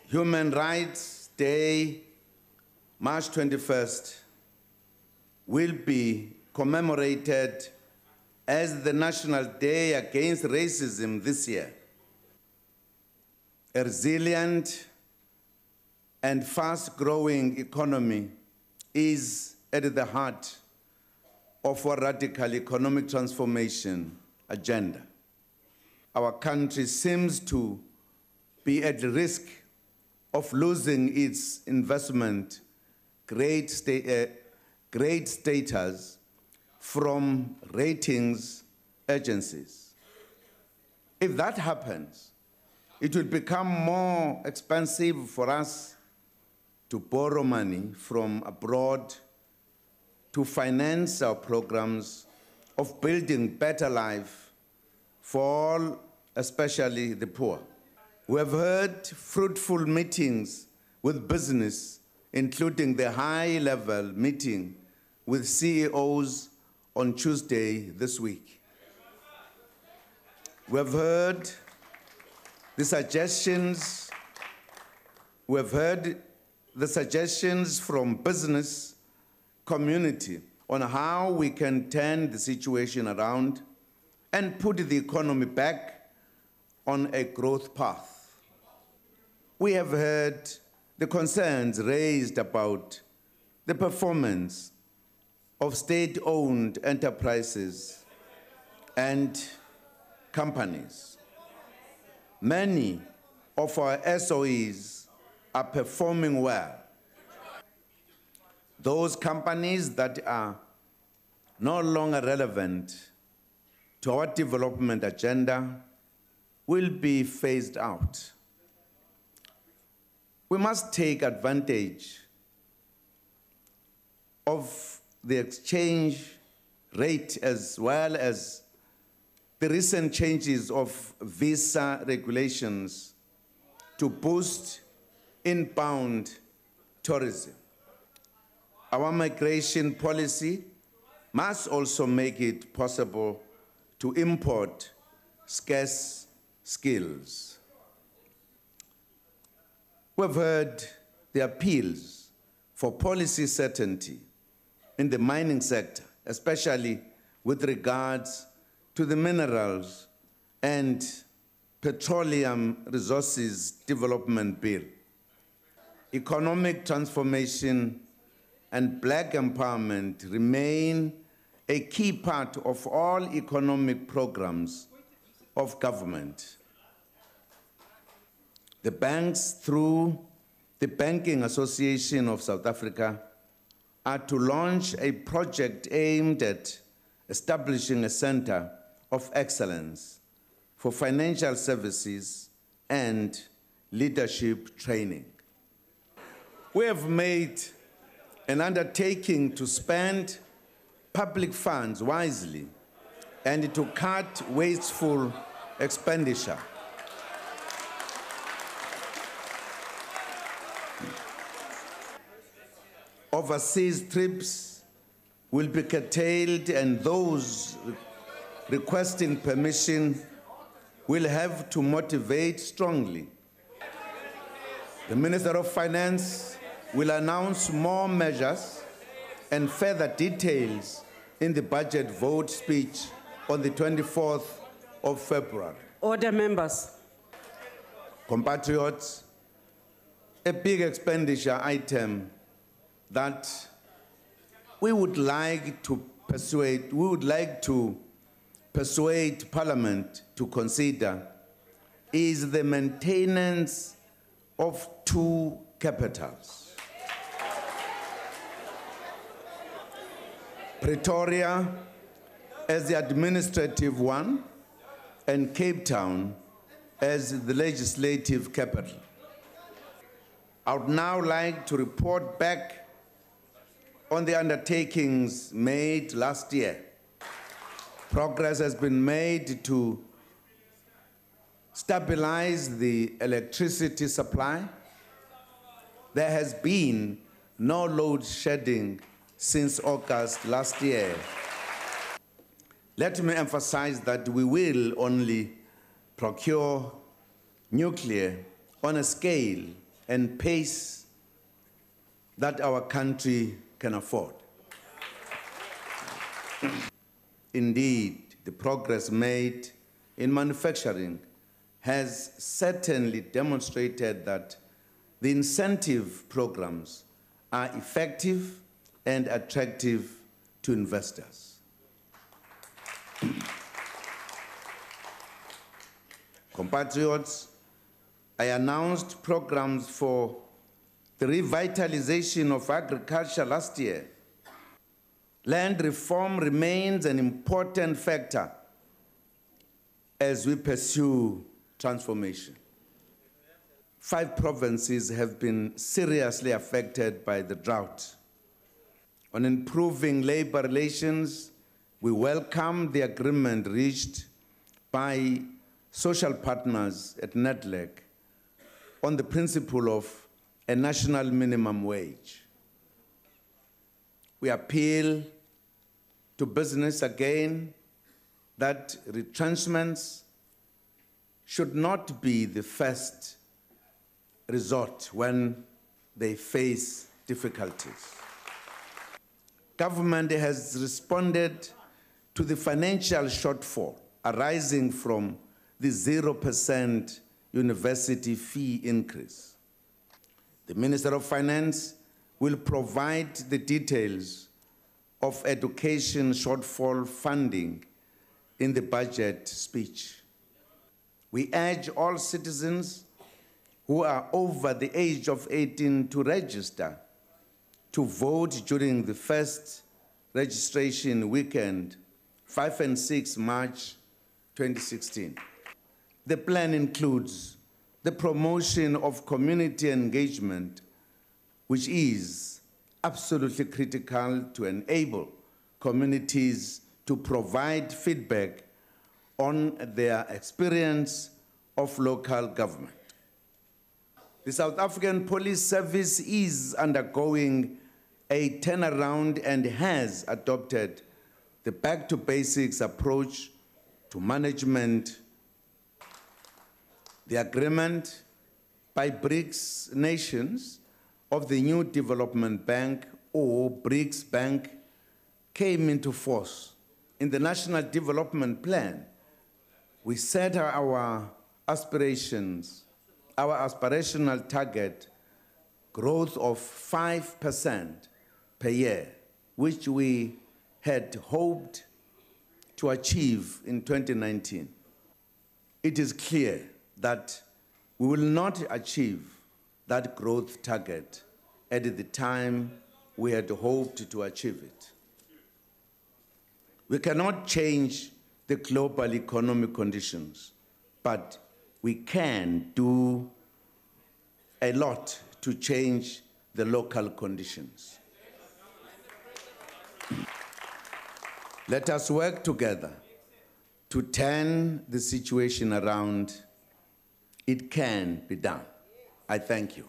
Human Rights Day, March 21st, will be commemorated as the National Day Against Racism this year. A resilient and fast-growing economy is at the heart of our radical economic transformation agenda. Our country seems to be at risk of losing its investment grade status from ratings agencies. If that happens, it will become more expensive for us to borrow money from abroad to finance our programs of building better life for all, especially the poor. We have heard fruitful meetings with business, including the high-level meeting with CEOs on Tuesday this week. We have heard the suggestions from business community on how we can turn the situation around and put the economy back on a growth path. We have heard the concerns raised about the performance of state-owned enterprises and companies. Many of our SOEs are performing well. Those companies that are no longer relevant to our development agenda will be phased out. We must take advantage of the exchange rate as well as the recent changes of visa regulations to boost inbound tourism. Our migration policy must also make it possible to import scarce skills. We've heard the appeals for policy certainty in the mining sector, especially with regards to the Minerals and Petroleum Resources Development Bill. Economic transformation and black empowerment remain a key part of all economic programs of government. The banks, through the Banking Association of South Africa, are to launch a project aimed at establishing a center of excellence for financial services and leadership training. We have made an undertaking to spend public funds wisely and to cut wasteful expenditure. Overseas trips will be curtailed, and those requesting permission will have to motivate strongly. The Minister of Finance will announce more measures and further details in the budget vote speech on the 24th of February. Order, members. Compatriots, a big expenditure item that we would like to persuade Parliament to consider is the maintenance of two capitals. Pretoria as the administrative one and Cape Town as the legislative capital. I would now like to report back on the undertakings made last year. Progress has been made to stabilize the electricity supply. There has been no load shedding since August last year. Let me emphasize that we will only procure nuclear on a scale and pace that our country can afford. Indeed, the progress made in manufacturing has certainly demonstrated that the incentive programs are effective and attractive to investors. Compatriots, I announced programs for the revitalization of agriculture last year. Land reform remains an important factor as we pursue transformation. 5 provinces have been seriously affected by the drought. On improving labor relations, we welcome the agreement reached by social partners at NEDLAC on the principle of a national minimum wage. We appeal to business again that retrenchments should not be the first resort when they face difficulties. Government has responded to the financial shortfall arising from the 0% university fee increase. The Minister of Finance will provide the details of education shortfall funding in the budget speech. We urge all citizens who are over the age of 18 to register to vote during the first registration weekend, 5 and 6 March 2016. The plan includes the promotion of community engagement, which is absolutely critical to enable communities to provide feedback on their experience of local government. The South African Police Service is undergoing a turnaround and has adopted the back-to-basics approach to management. The agreement by BRICS nations of the New Development Bank, or BRICS Bank, came into force. In the National Development Plan, we set our aspirations, our aspirational target growth of 5% per year, which we had hoped to achieve in 2019. It is clear that we will not achieve that growth target at the time we had hoped to achieve it. We cannot change the global economic conditions, but we can do a lot to change the local conditions. Let us work together to turn the situation around. It can be done. I thank you.